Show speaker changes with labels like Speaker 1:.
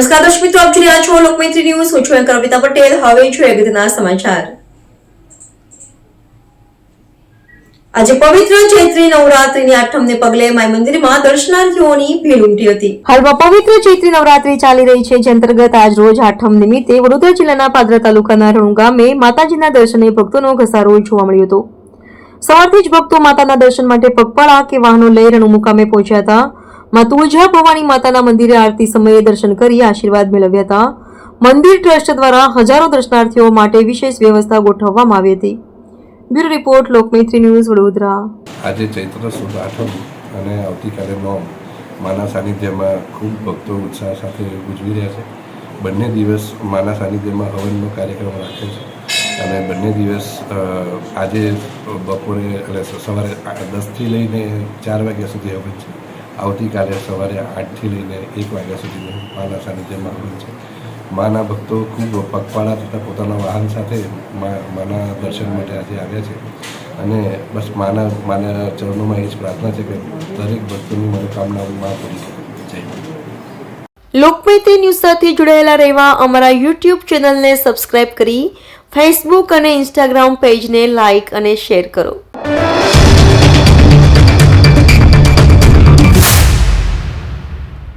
Speaker 1: નમસ્કાર દર્શક મિત્રો, આપ જોઈ રહ્યા છો લોકમૈત્રી ન્યૂઝ. હું છું એન્કર કવિતા પટેલ. હવે જોઈએ અગત્યના સમાચાર. આજે પવિત્ર ચૈત્રી નવરાત્રીની આઠમને પગલે માઈ મંદિરમાં દર્શનાર્થીઓની ભીડ ઉમટી હતી. હાલમાં પવિત્ર ચૈત્રી નવરાત્રી ચાલી રહી છે, જે અંતર્ગત આજ રોજ આઠમ નિમિત્તે વડોદરા જિલ્લાના પાદરા તાલુકાના રણુ ગામે માતાજીના દર્શને ભક્તોનો ઘસારો જોવા મળ્યો હતો. સવારથી જ ભક્તો માતાના દર્શન માટે પગપાળા કે વાહનો લઈ રણુ મુકામે પહોંચ્યા હતા. માં તુલજા ભવાની માતાના મંદિરે આરતી સમયે દર્શન કરી આશીર્વાદ મેળવ્યા હતા. મંદિર ટ્રસ્ટ દ્વારા હજારો દર્શનાર્થીઓ માટે વિશેષ વ્યવસ્થા ગોઠવવામાં આવી હતી. Bureau report, Lokmaitri news, Vadodara.
Speaker 2: આજે ચૈત્ર સુદ આઠમ અને આવતીકાલે નોમ માના સાનિધ્યમાં ખૂબ ભક્તો ઉત્સાહ સાથે ઉજવી રહ્યા છે. બંને દિવસ માના સાનિધ્યમાં હવનનો કાર્યક્રમ રાખે છે અને બંને દિવસ આજે બપોરે એટલે સવારે 10થી લઈને 4 વાગ્યા સુધી હવન છે. આવતીકાલે સવારે 8થી લઈને 1 વાગ્યા સુધી માના સાનિધ્યમાં હવન છે. માના ભક્તો ખૂબ પગપાળા તથા પોતાના વાહન સાથે માના દર્શન માટે આજે આવ્યા છે અને બસ માના ચરણોમાં એ જ પ્રાર્થના છે કે દરેક ભક્તોની મનોકામના માં પૂરી કરે.
Speaker 1: લોકમૈત્રી ન્યૂઝ સાથે જોડાયેલા રહેવા અમારા યુટ્યુબ ચેનલને સબસ્ક્રાઇબ કરી ફેસબુક અને ઇન્સ્ટાગ્રામ પેજને લાઇક અને શેર કરો.